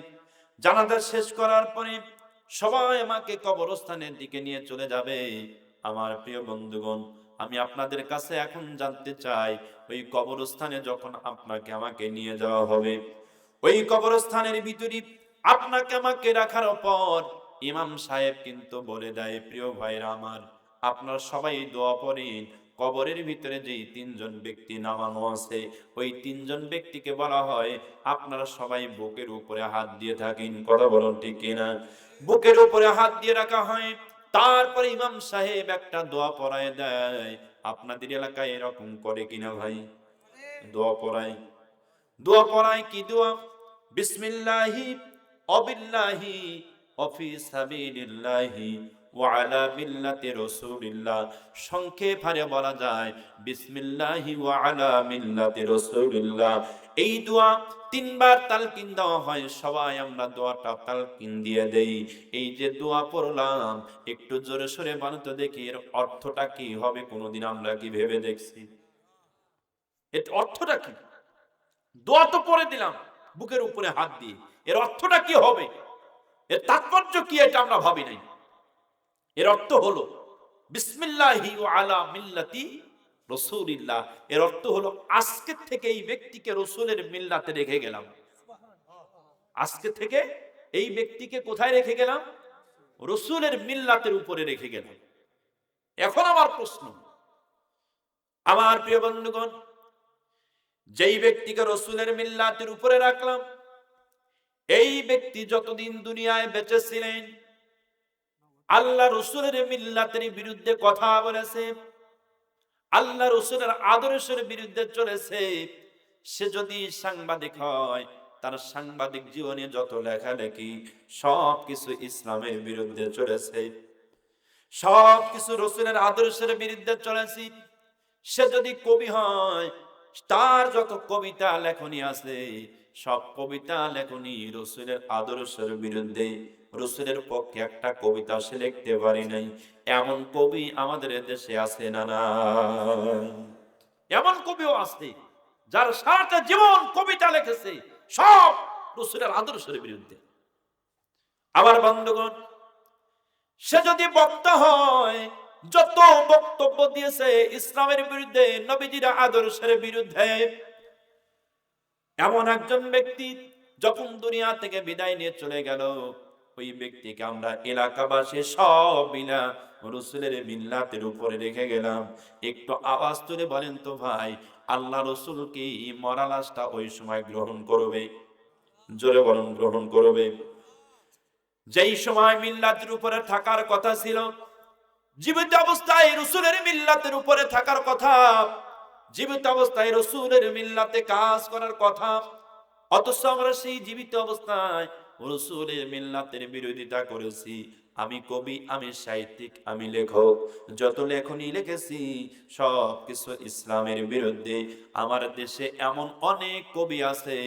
জানাজা শেষ করার পরে সবাই আমাকে কবরস্থানের দিকে নিয়ে চলে যাবে। আমার প্রিয় বন্ধুগণ, আমি আপনাদের কাছে এখন জানতে চাই, ওই কবরস্থানে যখন আপনাকে আমাকে নিয়ে যাওয়া হবে, ওই কবরস্থানের ভিতরে আপনাকে আমাকে রাখার পর ইমাম সাহেব কিন্তু বলে দেয়, প্রিয় ভাইরা আমার, আপনারা সবাই দোয়া পড়েন। কবরের ভিতরে যেই 3জন ব্যক্তি নামানো আছে, ওই 3জন ব্যক্তিকে বলা হয় আপনারা সবাই বুকের উপরে হাত দিয়ে থাকেন। কথা বলুন ঠিক কিনা? বুকের উপরে হাত দিয়ে রাখা হয়। তারপরে ইমাম সাহেব একটা দোয়া পড়ায় দেয়। আপনাদের এলাকায় এরকম করে কিনা ভাই? দোয়া পড়ায়। দোয়া পড়ায় কি দোয়া? বিসমিল্লাহি অবিল্লাহি অফি সাবিলিল্লাহি ওয়া আলা মিল্লাতি রাসূলিল্লাহ। সংক্ষেপে বলা যায় বিসমিল্লাহি ওয়া আলা মিল্লাতি রাসূলিল্লাহ। এই দোয়া 3বার তালকিন দেওয়া হয়। সবাই আমরা দোয়াটা তালকিন দিয়ে দেই। এই যে দোয়া পড়লাম, একটু জোরে সোরে বলো তো দেখি এর অর্থটা কি হবে? কোনোদিন আমরা কি ভেবে দেখছি এর অর্থটা কি? দোয়া তো পড়ে দিলাম বুকের উপরে হাত দিয়ে, এর অর্থটা কি হবে, এর তাৎপর্য কি, এটা আমরা ভাবি নাই। এর অর্থ হলো বিসমিল্লাহি ওয়া আলা মিল্লাতি রাসূলিল্লাহ। এর অর্থ হলো আজকে থেকে এই ব্যক্তিকে রাসূলের মিল্লাতে রেখে গেলাম। আজকে থেকে এই ব্যক্তিকে কোথায় রেখে গেলাম? রাসূলের মিল্লাতের উপরে রেখে গেলাম। এখন আমার প্রশ্ন, আমার প্রিয় বন্ধুগণ, যেই ব্যক্তিকে রাসূলের মিল্লাতের উপরে রাখলাম, এই ব্যক্তি যতদিন দুনিয়ায় বেঁচে ছিলেন আল্লাহ রাসূলের মিল্লাতের বিরুদ্ধে কথা বলেছে, আল্লাহ রাসূলের আদর্শের বিরুদ্ধে চলেছে। সে যদি সাংবাদিক হয়, তার সাংবাদিক জীবনে যত লেখালেখি সবকিছু ইসলামের বিরুদ্ধে চলেছে, সবকিছু রাসূলের আদর্শের বিরুদ্ধে চলেছে। সে যদি কবি হয়, তার যত কবিতা লেখনী আছে সব কবিতা লেখনী রাসূলের আদর্শের বিরুদ্ধে। রাসূলের পক্ষে একটা কবিতা সে লিখতে পারে নাই। এমন কবি আমাদের দেশে আছে না? না, এমন কবিও আছে যার সারাটা জীবন কবিতা লিখেছে সব রাসূলের আদর্শের বিরুদ্ধে। আবার বন্ধুগণ, সে যদি বক্তা হয়, যত বক্তব্য দিয়েছে ইসলামের বিরুদ্ধে, নবীজির আদর্শের বিরুদ্ধে। এমন একজন ব্যক্তি যখন দুনিয়া থেকে বিদায় নিয়ে চলে গেল, ওই ব্যক্তিকে আমরা এলাকাবাসী সব মিলা রাসূলের মিল্লাতের উপরে রেখে গেলাম। একটু আওয়াজ তুলে বলেন তো ভাই, আল্লাহ রাসূল কি মরা লাশটা ওই সময় গ্রহণ করবে? জোরে বলুন, গ্রহণ করবে? যেই সময় মিল্লাতের উপরে থাকার কথা ছিল, জীবিত অবস্থায় রাসূলের মিল্লাতের উপরে থাকার কথা, জীবিত অবস্থায় রাসূলের মিল্লাতে কাজ করার কথা, অথচ আমরা সেই জীবিত অবস্থায় রাসূলের মিল্লাতের বিরোধিতা করেছি। আমি কবি, আমি সাহিত্যিক, আমি লেখক, যত লেখনী লিখেছি সব কিছু ইসলামের বিরুদ্ধে। আমার দেশে এমন অনেক কবি আছে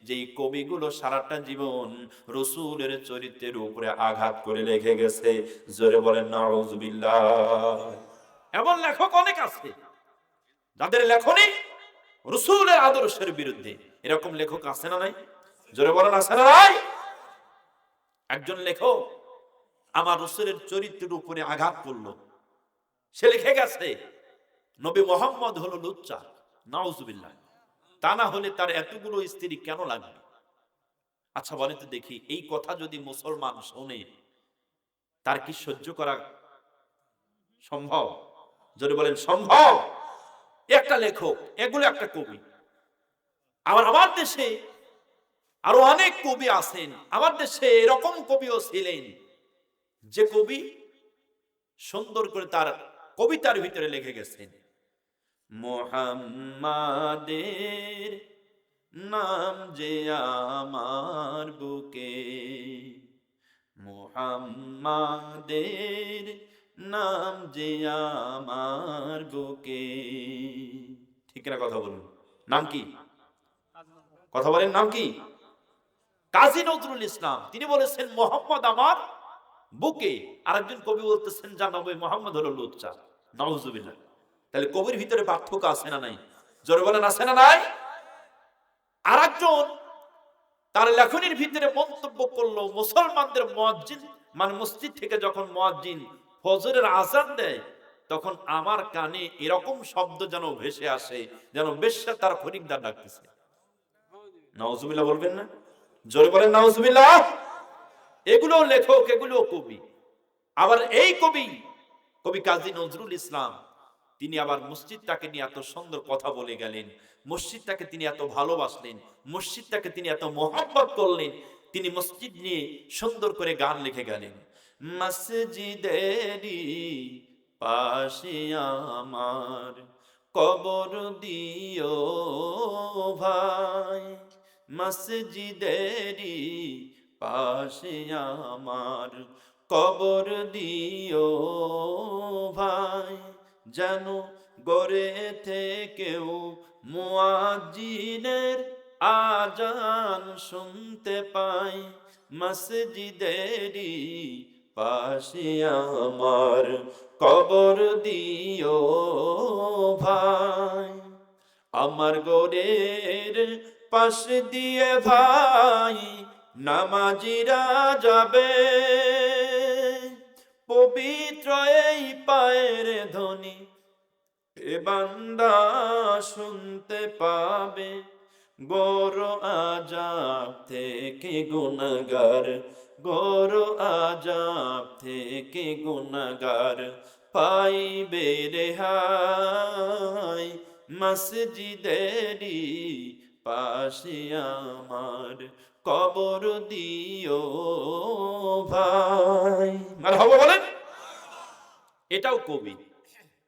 যেই কবিগুলো সারাটা জীবন রসুলের চরিত্রের উপরে আঘাত করে লিখে গেছে। জোরে বলেন নাউজুবিল্লাহ। এমন লেখক অনেক আছে যাদের লেখনী রসুলের আদর্শের বিরুদ্ধে। এরকম লেখক আছে না নাই? জোরে বলেন আছে না নাই? একজন লেখক আমার রসুলের চরিত্রের উপরে আঘাত করলো, সে লিখে গেছে নবী মোহাম্মদ হলো লুচ্চা। নাউজুবিল্লাহ। তা না হলে তার এতগুলো স্ত্রী কেন লাগবে? আচ্ছা বলে তো দেখি, এই কথা যদি মুসলমান শোনে তার কি সহ্য করা সম্ভব? যদি বলেন সম্ভব। একটা লেখক, এগুলো একটা কবি। আমার দেশে আরো অনেক কবি আছেন। আমার দেশে এরকম কবিও ছিলেন যে কবি সুন্দর করে তার কবিতার ভিতরে লিখে গেছেন, মুহাম্মাদের নাম যে আমার বুকে, মুহাম্মাদের নাম যে আমার বুকে। ঠিক না? কথা বলুন, নাম কি? কথা বলেন, নাম কি? কাজী নজরুল ইসলাম। তিনি বলেছেন মোহাম্মদ আমার বুকে। আরেকজন কবি বলতেছেন জানাবে মোহাম্মদ হলো লুচ্চা। নাউজুবিল্লাহ। তাহলে কবির ভিতরে পার্থক্য আছে না নাই? জোরে বলেন আছে না নাই? আরেকজন তার লেখনীর ভিতরে মন্তব্য করলো, মুসলমানদের মুয়াজ্জিন মানে মসজিদ থেকে যখন মুয়াজ্জিন ফজরের আযান দেয় তখন আমার কানে এরকম শব্দ যেন ভেসে আসে যেন বেশ্যা তার খরিকদার ডাকতেছে। নাউজুবিল্লাহ বলবেন না? জোরে বলেন নাউজুবিল্লাহ। এগুলো লেখক, এগুলো কবি। আবার এই কবি কাজী নজরুল ইসলাম, তিনি আবার মসজিদটাকে নিয়ে এত সুন্দর কথা বলে গেলেন, মসজিদটাকে তিনি এত ভালোবাসলেন, মসজিদটাকে তিনি এত মহব্বত করলেন, তিনি মসজিদ নিয়ে সুন্দর করে গান লিখে গেলেন। মসজিদেরই পাশে আমার কবর দিও ভাই, মসজিদেরই পাশে আমার কবর দিও ভাই, যেন গড়ে থেকেও মুয়াজ্জিনের আজান শুনতে পাই, মসজিদেরই পাশে আমার কবর দিও ভাই। আমার গড়ের পাশ দিয়ে ভাই নামাজিরা যাবে, পবিত্র এই পায়ের ধ্বনি এ বান্দা শুনতে পাবে, বড় আযাব থেকে গুনাহগার, বড় আযাব থেকে গুনাহগার পাইবে রেহাই, মসজিদেরই পাশে আমার কবর দিও ভাই। মারহাবা বলেন। এটাও কবি।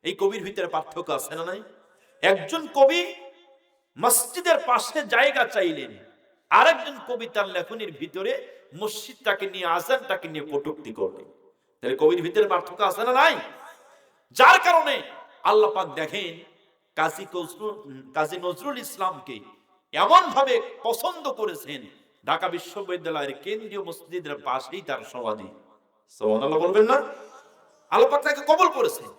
এই কবির ভিতরে পার্থক্য আছে না নাই? একজন কবি মসজিদের পাশে জায়গা চাইলেন, আরেকজন কবি তার লেখনীর ভিতরে মসজিদটাকে নিয়ে, আযানটাকে নিয়ে কটূক্তি করলেন। তাহলে কবির ভিতরে পার্থক্য আছে না নাই? যার কারণে আল্লাহ পাক দেখেন কাজী নজরুল ইসলামকে এমন ভাবে পছন্দ করেছেন, ঢাকা বিশ্ববিদ্যালয়ের কেন্দ্রীয় মসজিদের পাশেই তার সমাধি। সুবহানাল্লাহ বলবেন না? আল্লাহ পাক তাকে কবুল করেছেন।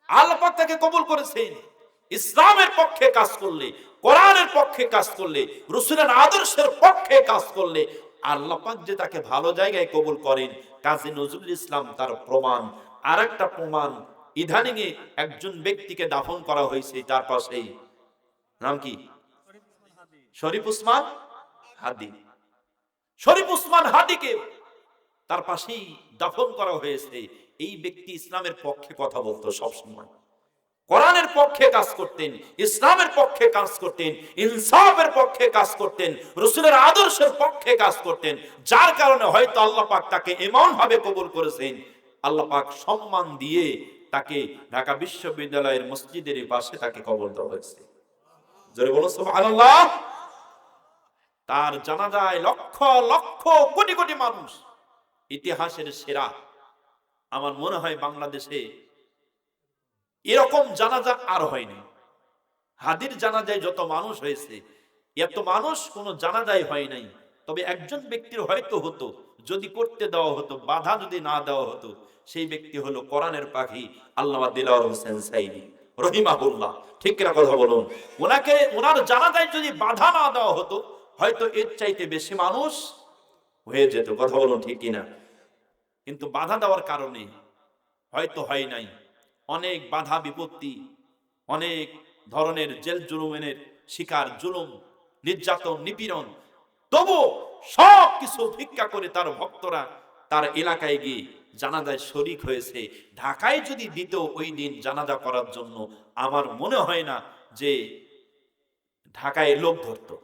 আল্লাহ পাক তাকে কবুল করেছেন। ইসলামের পক্ষে কাজ করলে, কোরআনের পক্ষে কাজ করলে, রাসূলের আদর্শের পক্ষে কাজ করলে আল্লাহ পাক যে তাকে ভালো জায়গায় কবুল করেন, কাজী নজরুল ইসলাম তার প্রমাণ। আরেকটা প্রমাণ, ইদানিং একজন ব্যক্তিকে দাফন করা হয়েছে তার পাশেই। নাম কি? শরীফ উসমান হাদি। শরীফ উসমান হাদিকে তার পাশেই দাফন করা হয়েছে। এই ব্যক্তি ইসলামের পক্ষে কথা বলতো সব সময়, কোরআনের পক্ষে কাজ করতেন, ইসলামের পক্ষে কাজ করতেন, ইনসাফের পক্ষে কাজ করতেন, রাসূলের আদর্শের পক্ষে কাজ করতেন। যার কারণে হয়তো আল্লাহ পাক তাকে এমন ভাবে কবুল করেছেন, আল্লাহ পাক সম্মান দিয়ে তাকে ঢাকা বিশ্ববিদ্যালয়ের মসজিদের পাশে তাকে কবর দেওয়া হয়েছে। জোরে বলো সুবহানাল্লাহ। তার জানাজায় লক্ষ লক্ষ কোটি কোটি মানুষ ইতিহাসের সেরা। আমার মনে হয় বাংলাদেশে এরকম জানাজা আর হয়নি। হাদির জানাজায় যত মানুষ হয়েছে, এত মানুষ কোন জানাজায় হয় নাই। তবে একজন ব্যক্তির হয়তো হতো, যদি করতে দেওয়া হতো, বাধা যদি না দেওয়া হতো। সেই ব্যক্তি হলো কোরআনের পাখি আল্লামা দিলওয়ার হোসেন সাইদি রহিমাহুল্লাহ। ঠিক কিনা কথা বলুন? ওনাকে, ওনার জানাজায় যদি বাধা না দেওয়া হতো, হয়তো এর চাইতে বেশি মানুষ হয়ে যেত। কথা বলুন ঠিক কিনা? কিন্তু বাধা দেওয়ার কারণে হয়তো হয় নাই। অনেক বাধা বিপত্তি, অনেক ধরনের জেল জুলুমের শিকার, জুলুম, নির্যাতন, নিপীড়ন, তবু সব কিছু ভিক্ষা করে তার ভক্তরা তার এলাকায় গিয়ে জানাজায় শরীক হয়েছে। ঢাকায় যদি দিত ওই দিন জানাজা করার জন্য, আমার মনে হয় না যে ঢাকায় লোক ধরতো।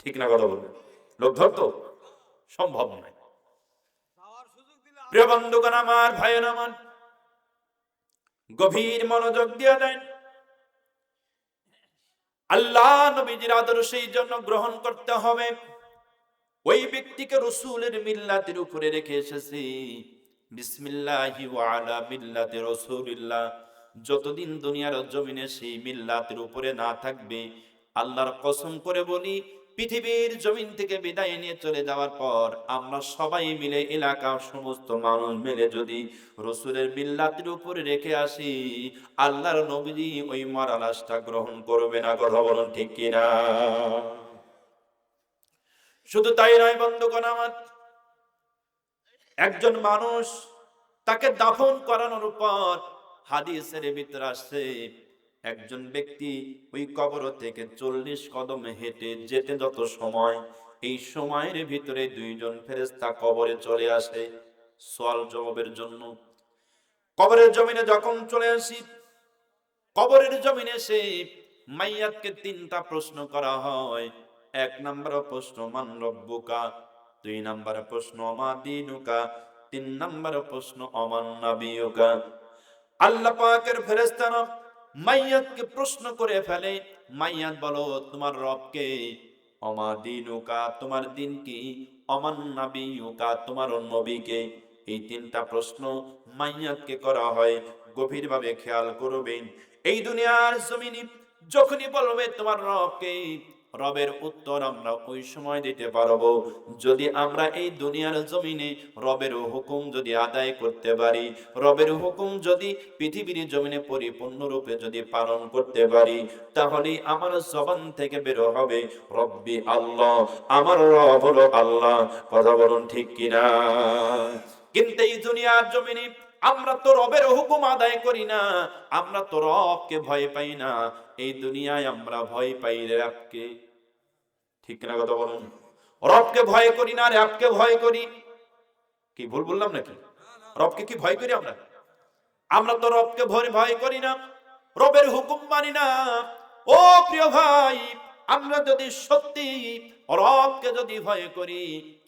ঠিক না কথা বলবেন? লোক ধরতো? সম্ভব নয়। প্রিয় বন্ধুগণ আমার, ভাইয়ের আমার, গভীর মনোযোগ দিয়ে দেন। আল্লাহ নবীজির আদর্শ এই জন্য গ্রহণ করতে হবে, ওই ব্যক্তিকে রাসূলের মিল্লাতের উপরে রেখে এসেছি। বিসমিল্লাহি ওয়া আলা মিল্লাতি রাসূলিল্লাহ। যতদিন দুনিয়ার জমিনে সেই মিল্লাতের উপরে না থাকবে, আল্লাহর কসম করে বলি, পৃথিবীর জমিন থেকে বিদায় নিয়ে চলে যাওয়ার পর আমরা সবাই মিলে, এলাকার সমস্ত মানুষ মিলে যদি রাসূলের মিল্লাতের উপরে রেখে আসি, আল্লাহর নবীজি ওই মরা লাশটা গ্রহণ করবে না। কথা বলুন ঠিক কিনা? শুধু তাই নয় বন্ধুগণ আমার, একজন মানুষ তাকে দাফন করানোর পর হাদিসের ভিতরে আসছে, একজন ব্যক্তি ওই কবর থেকে 40 কদম হেঁটে যেতে যত সময়, এই সময়ের ভিতরে দুইজন ফেরেশতা কবরে চলে আসে সওয়াল জবাবের জন্য। কবরের জমিনে যখন চলে আসি, কবরের জমিনে এসে মাইয়াতকে 3টা প্রশ্ন করা হয়। 1 নম্বর প্রশ্ন মান রব্বুকা, 2 নম্বর প্রশ্ন মা দীনুকা, 3 নম্বর প্রশ্ন অমান নাবিয়ুকা। আল্লাহ পাকের ফেরেশতারা মাইয়াতকে প্রশ্ন করে ফেলে, মাইয়াত বলো তোমার রব কে, অমা দীনুকা তোমার দিন কি, অমান নাবিয়ুকা তোমার নবী কে। এই 3টা প্রশ্ন মাইয়াতকে করা হয়। গভীরভাবে খেয়াল করবেন, এই দুনিয়ার জমিনে যখনই বলবে তোমার রব কে, রবের উত্তর আমরা ওই সময় দিতে পারবো যদি আমরা এই দুনিয়ার জমিনে রবের হুকুম যদি আদায় করতে পারি, রবের হুকুম যদি পৃথিবীর জমিনে পরিপূর্ণরূপে যদি পালন করতে পারি, তাহলে আমার জবান থেকে বের হবে রব্বি আল্লাহ, আমার রব হলো আল্লাহ। কথা বলুন ঠিক কিনা? কিন্তু এই দুনিয়ার জমিনে আমরা তো রবের হুকুম আদায় করি না, আমরা তো রবকে ভয় পাই না। এই দুনিয়ায় আমরা ভয় পাই রবকে। ঠিক না কথা বলুন? রবকে ভয় করি না, রবকে ভয় করি। কি ভুল বললাম নাকি? রবকে কি ভয় করি আমরা? আমরা তো রবকে ভয় করি না, রবের হুকুম মানি না। ও প্রিয় ভাই, আমরা যদি সত্যি রবকে যদি ভয় করি,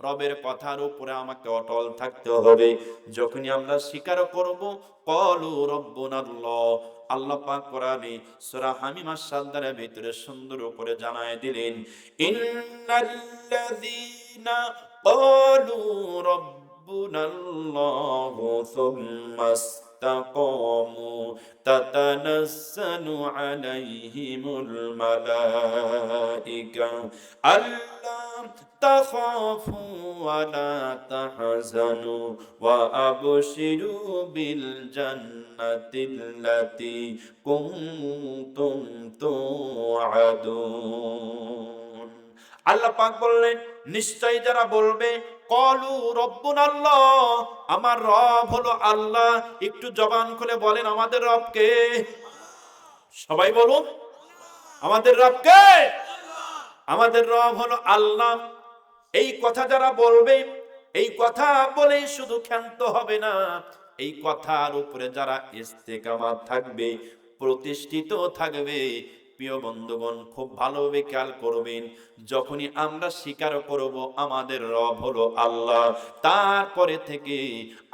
রবের কথার উপরে আমাকে অটল থাকতে হবে। যখনই আমরা স্বীকার করব ক্বালু রব্বুনাল্লাহ, আল্লাহ পাক কোরআনে সূরা হামিম আশ-শাদ্দার ভিতরে সুন্দর করে জানায় দিলেন, ইন্নাল্লাযীনা ক্বালু রব্বুনাল্লাহু সুম্মা ইসতাকামু তাতানাজ্জালু আলাইহিমুল মালাইকা আল্লা তাখাফু ওয়া লা তাহজানু ওয়া আবশিরু বিল জান্নাতিল্লাতী কুনতুম তুআদুন। আল্লাহ পাক বললেন, নিশ্চয় যারা বলবে ক্বালু রব্বুনাল্লাহ, আমার রব হলো আল্লাহ। একটু জবান খুলে বলেন আমাদের রব কে? সবাই বলুন আমাদের রব কে? আমাদের রব হলো আল্লাহ। এই কথা যারা বলবে, এই কথা বলেই শুধু ক্ষান্ত হবে না, এই কথার উপরে যারা ইস্তেকামাত থাকবে, প্রতিষ্ঠিত থাকবে, প্রিয় বন্ধুগণ খুব ভালোভাবে খেয়াল করবেন, যখনই আমরা স্বীকার করব আমাদের রব হলো আল্লাহ, তারপরে থেকে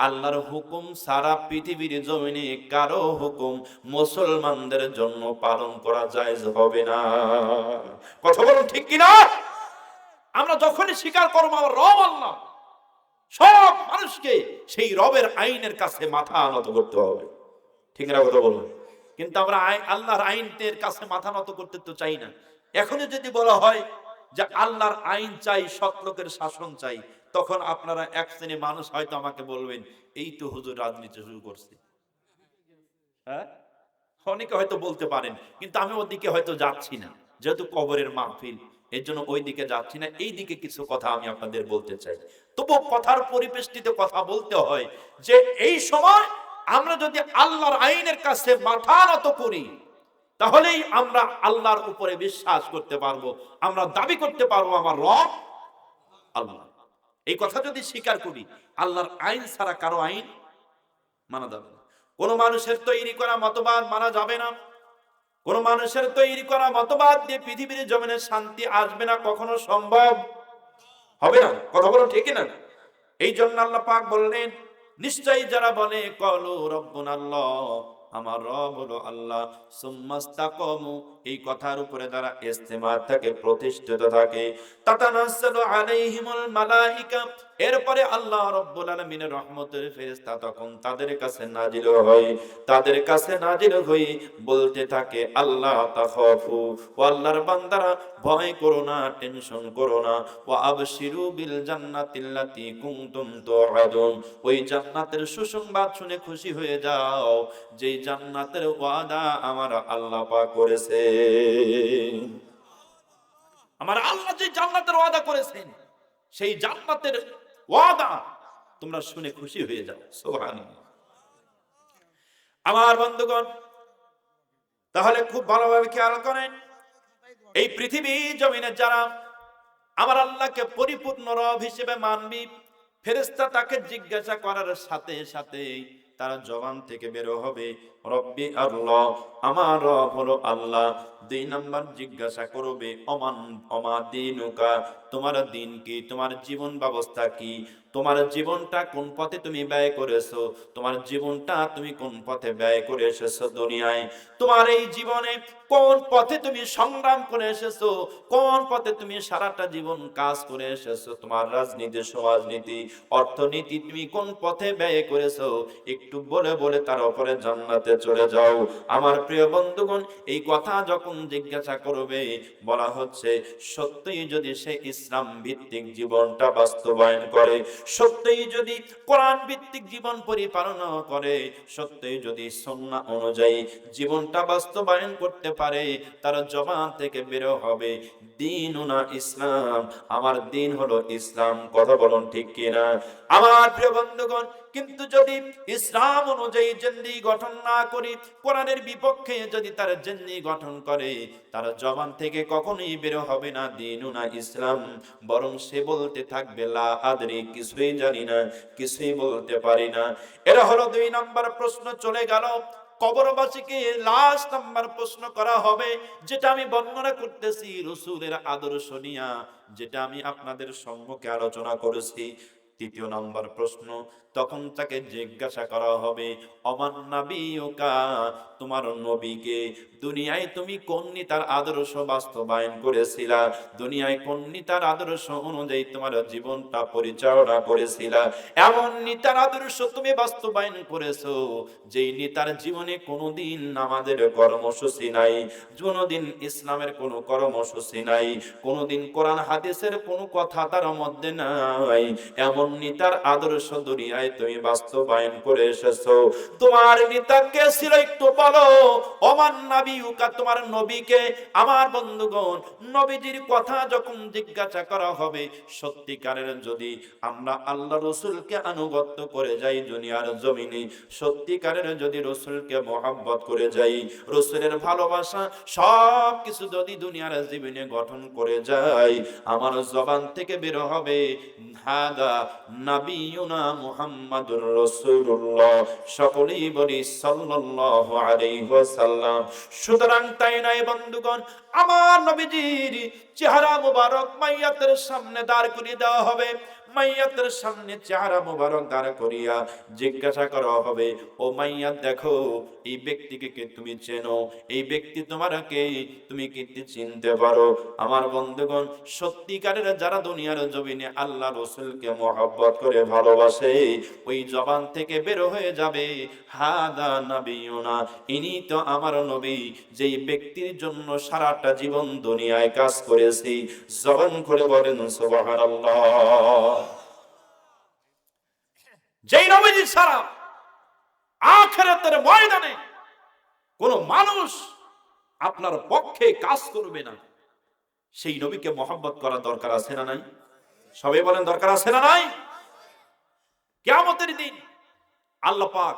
আল্লাহর হুকুম সারা পৃথিবীর জমিনে কারো হুকুম মুসলমানদের জন্য পালন করা জায়েজ হবে না। কথা বলুন ঠিক কিনা? আমরা যখনই স্বীকার করবো আমার রব আল্লাহ, সব মানুষকে সেই রবের আইনের কাছে মাথা নত করতে হবে। ঠিক না কথা বলুন? কিন্তু আমরা আল্লাহর আইনের কাছে মাথা নত করতে তো চাই না। এখনই যদি বলা হয় যে আল্লাহর আইন চাই, সৎ লোকের শাসন চাই, তখন আপনারা এক শ্রেণী মানুষ হয়তো আমাকে বলবেন, এই তো হুজুর রাজনীতি শুরু করছে। হ্যাঁ, অনেকে হয়তো বলতে পারেন, কিন্তু আমি ওদিকে হয়তো যাচ্ছি না, যেহেতু কবরের মাহফিল, এর জন্য ওই দিকে যাচ্ছি না। এই দিকে কিছু কথা আমি আপনাদের বলতে চাই। তবু কথার পরিবেষ্টিতে কথা বলতে হয় যে এই সময় আমরা যদি আল্লাহর আইনের কাছে মাথা নত করি, তাহলেই আমরা আল্লাহর উপরে বিশ্বাস করতে পারবো, আমরা দাবি করতে পারবো আমার রব আল্লাহ। এই কথা যদি স্বীকার করি, আল্লাহর আইন ছাড়া কারো আইন মানা যাবে না। কোন মানুষের তৈরি করা মতবাদ মানা যাবে না। কোন মানুষের তৈরি করা মতবাদ দিয়ে পৃথিবীর জমিনে শান্তি আসবে না, কখনো সম্ভব হবে না। কথা বলো ঠিক না? এই জন্য আল্লাহ পাক বললেন, নিশ্চয়ই যারা বলে কলু রব্বুনাল্লাহ, আমার রব হলো আল্লাহ, সুম্মাস্তাকামু, এই কথার উপরে যারা ইস্তেমার থাকে, প্রতিষ্ঠিত থাকে, তাতানাজ্জালু আলাইহিমুল মালাইকা, এরপরে আল্লাহ রাব্বুল আলামিনের রহমতের ফেরেশতা তখন তাদের কাছে নাজিল হয়, তাদের কাছে নাজিল হয়ে বলতে থাকে, আল্লাহ তাখাফু, ও আল্লাহর বান্দারা ভয় করো না, টেনশন করো না, ওয়া আবশিরু বিল জান্নাতিল্লাতী কুনতুম তুআদুন, ওই জান্নাতের সুসংবাদ শুনে খুশি হয়ে যাও, যেই জান্নাতের ওয়াদা আমার আল্লাহ পাক করেছে। আমার আল্লাহ যে জান্নাতের ওয়াদা করেছেন, সেই জান্নাতের ওয়াদা তোমরা শুনে খুশি হয়ে যাও। সুবহানাল্লাহ। আমার বন্ধুগণ, তাহলে খুব ভালোভাবে খেয়াল করেন, এই পৃথিবী জমিনে যারা আমার আল্লাহকে পরিপূর্ণ রব হিসেবে মানবি, ফেরেশতা তাকে জিজ্ঞাসা করার সাথে সাথে তার জবান থেকে বের হবে রব্বি আল্লাহ, আমার রব হলো আল্লাহ। 2 নাম্বার জিজ্ঞাসা করবে অমা দীনুকা, তোমার দিন কি, তোমার জীবন ব্যবস্থা কি, তোমার জীবনটা কোন পথে তুমি ব্যয় করেছো, তোমার জীবনটা তুমি কোন পথে ব্যয় করে এসেছো দুনিয়ায়, তোমার এই জীবনে কোন পথে তুমি সংগ্রাম করে এসেছো, কোন পথে তুমি সারাটা জীবন কাজ করে এসেছো, তোমার রাজনীতি, সমাজনীতি, অর্থনীতি তুমি কোন পথে ব্যয় করেছো, একটু বলে বলে তার উপরে জান্নাতে চলে যাও। আমার প্রিয় বন্ধুগণ, এই কথা যখন জিজ্ঞাসা করবে, বলা হচ্ছে সত্যই যদি সে ইসলাম ভিত্তিক জীবনটা বাস্তবায়ন করে, সত্যই যদি কোরআন ভিত্তিক জীবন পরিপালনা করে, সত্যই যদি সুন্নাহ অনুযায়ী জীবনটা বাস্তবায়ন করতে পারে, তার জবান থেকে বের হবে দ্বীনুনা ইসলাম, আমার দ্বীন হলো ইসলাম। কথা বলুন ঠিক কিনা? আমার প্রিয় বন্ধুগণ, কিন্তু যদি ইসলাম অনুযায়ী জিন্দেগি গঠন না করি, কোরআনের বিপক্ষে যদি তার জিন্দেগি গঠন করে, তার জবান থেকে কখনোই বের হবে না দ্বীনুনা ইসলাম, বরং সে বলতে থাকবে লা আদরি, কিছুই জানি না, কিছুই বলতে পারি না। এরা হলো 2 নাম্বার প্রশ্ন চলে গেল। কবরবাসীকে লাস্ট নাম্বার প্রশ্ন করা হবে, যেটা আমি বর্ণনা করতেছি রাসূলের আদর্শ নিয়া, যেটা আমি আপনাদের সম্মুখে আলোচনা করেছি। 3 নাম্বার প্রশ্ন, তখন তাকে জিজ্ঞাসা করা হবে অমান নাবিয়ুকা, তোমার নবীকে দুনিয়ায় তুমি কোন নেতার আদর্শ বাস্তবায়ন করেছিলা, দুনিয়ায় কোন নেতার আদর্শ অনুযায়ী তোমার জীবনটা পরিচালনা করেছিলা, এমন নেতার আদর্শ তুমি বাস্তবায়ন করেছো যেই নেতার জীবনে কোনোদিন আমাদের কর্মসূচি নাই, কোনোদিন ইসলামের কোনো কর্মসূচি নাই, কোনোদিন কোরআন হাদিসের কোনো কথা তার মধ্যে নাই, এমন নেতার আদর্শ দুনিয়ায় তুমি বাস্তবায়ন করে এসেছো। তোমার নেতা কে ছিল একটু বলো। ওমান নাবিয়ুকা, তোমার নবীকে। আমার বন্ধুগণ, নবীজির কথা যখন জিজ্ঞাসা করা হবে, সত্যিকারের যদি আমরা আল্লাহ রাসূলকে আনুগত্য করে যাই দুনিয়ার জমিনে, সত্যিকারের যদি রাসূলকে মহব্বত করে যাই, রাসূলের ভালোবাসা সব কিছু যদি দুনিয়ার জীবনে গঠন করে যাই, আমার জবান থেকে বের হবে হাদা নাবিয়ুনা মুহাম্মাদুর রাসূলুল্লাহ, সকলেই বলি সাল্লাল্লাহু আলাইহি ওয়াসাল্লাম। সুতরাং তাই নাই বন্ধুগণ, আমার নবীজির চেহারা মুবারক মাইয়াতের সামনে দাঁড় করিয়ে দেওয়া হবে। মাইয়াতের সামনে চেহারা মোবারক দাঁড় করিয়া জিজ্ঞাসা করা হবে, ও মাইয়াত দেখো এই ব্যক্তিকে কে তুমি চেনো, এই ব্যক্তি তোমার কে, তুমি কি চিনতে পারো? আমার বন্ধুগণ, সত্যিকারের যারা দুনিয়ার জমিনে আল্লাহ রাসূলকে মহব্বত করে ভালোবাসে, ওই জবান থেকে বের হয়ে যাবে, হাদা নবিয়ুনা, ইনি তো আমার নবী, যেই ব্যক্তির জন্য সারাটা জীবন দুনিয়ায় কাজ করেছি। জবান খুলে বলেন সুবহানাল্লাহ। যেই নবীজি ছাড়া আখিরাতের ময়দানে কোন মানুষ আপনার পক্ষে কাজ করবে না, সেই নবীকে মহব্বত করা দরকার আছে না নাই? সবাই বলেন দরকার আছে না নাই? কিয়ামতের দিন আল্লাহ পাক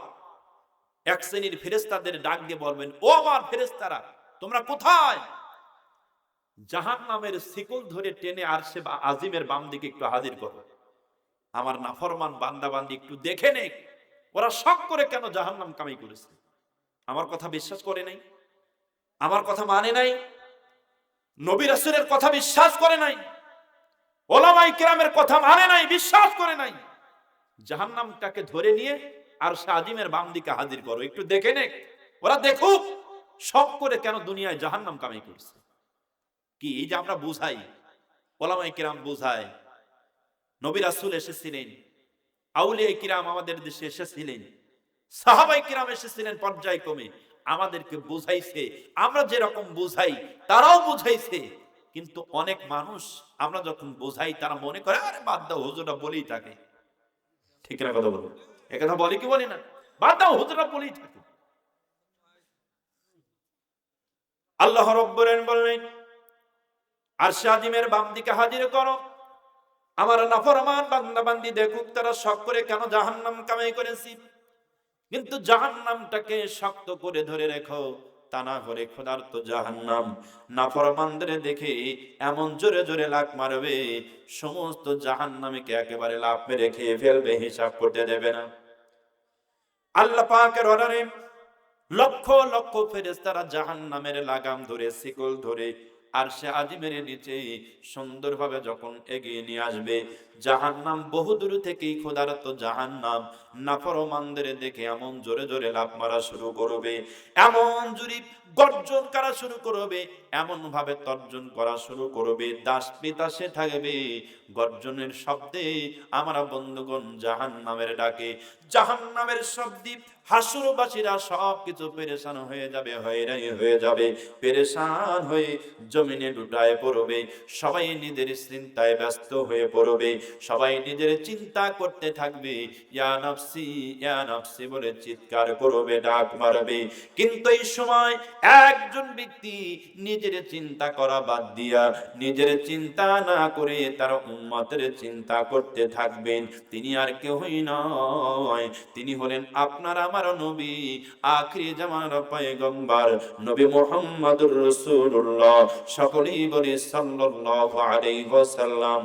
এক শ্রেণীর ফেরেশতাদের ডাক দিয়ে বলবেন, ও আমার ফেরেশতারা, তোমরা কোথায়? জাহান্নামের শিকল ধরে টেনে আরশে আজিমের বাম দিকে একটু হাজির করো। আমার নাফরমান বান্দা বান্দি একটু দেখে নে, ওরা শক করে কেন জাহান্নাম কামাই করেছে। আমার কথা বিশ্বাস করে নাই, আমার কথা মানে নাই, নবী রাসূলের কথা বিশ্বাস করে নাই, ওলামায়ে কেরামের কথা মানে নাই, বিশ্বাস করে নাই। জাহান্নামটাকে ধরে নিয়ে আরশে আজিমের বাম দিকে হাজির করো, একটু দেখে নে, ওরা দেখুক শক করে কেন দুনিয়ায় জাহান্নাম কামাই করছে। কি এই যে আমরা বুঝাই, ওলামায়ে কেরাম বুঝায়, নবী রাসূল এসেছিলেন, আউলিয়া কিরাম আমাদের দেশে এসেছিলেন, সাহাবায়ে কিরাম এসেছিলেন পর্যায়ক্রমে, আমাদেরকে বুঝাইছে, আমরা যেরকম বুঝাই তারাও বুঝাইছে। কিন্তু অনেক মানুষ আমরা যখন বুঝাই তারা মনে করে আরে বাদ দাও, হুজুররা বলেই থাকে। ঠিক না কথা বলবো? একথা বলে কি বলে না? বাদ দাও, হুজুররা বলেই থাকে। আল্লাহ রাব্বুল আলামিন বললেন, আরশে আজিমের বাম দিকে হাজির করো, আমার নাফরমান বান্দা বান্দি দেখুক তারা শক করে কেন জাহান্নাম কামাই করেছি। কিন্তু জাহান্নামটাকে শক্ত করে ধরে রেখো, তা না করে ক্ষুধার্ত জাহান্নাম নাফরমানদের দেখে এমন জোরে জোরে লাফ মারবে, সমস্ত জাহান্নামীকে একেবারে লাফ মেরে খেয়ে ফেলবে, হিসাব করতে দেবে না। আল্লাহ পাকের অর্ডারে লক্ষ লক্ষ ফেরেশতারা জাহান্নামের লাগাম ধরে, শিকল ধরে আরশে আজিমের নিচে সুন্দরভাবে যখন এগিয়ে নিয়ে আসবে, জাহান্নাম বহুদূর থেকেই ক্ষুধার্ত জাহান্নাম নাফরমানদের দেখে এমন জোরে জোরে লাফ মারা শুরু করবে, এমন জোরে গর্জন করা শুরু করবে, এমন ভাবে তর্জন করা শুরু করবে, দাস পিতাসে থাকবে গর্জনের শব্দে। আমার বন্ধুগণ, জাহান্নামের ডাকে, জাহান্নামের শব্দে হাসুরবাসীরা সবকিছু পেরেশান হয়ে যাবে, হয়রান হয়ে যাবে, পেরেশান হয়ে জমিনে লুটায় পড়বে, সবাই নিজের চিন্তায় ব্যস্ত হয়ে পড়বে, সবাই নিজের চিন্তা করতে থাকবে, ইয়া নাফসি বলে চিৎকার করবে, ডাক মারবে। কিন্তু এই সময় একজন ব্যক্তি নিজের চিন্তা করা বাদ দিয়া, নিজের চিন্তা না করে তার উম্মতের চিন্তা করতে থাকবেন। তিনি আর কেউই নয়, তিনি হলেন আপনার আমার নবী, আখিরি জামানার পয়গম্বর নবী মুহাম্মদুর রাসূলুল্লাহ। সকলেই বলি সাল্লাল্লাহু আলাইহি ওয়াসাল্লাম।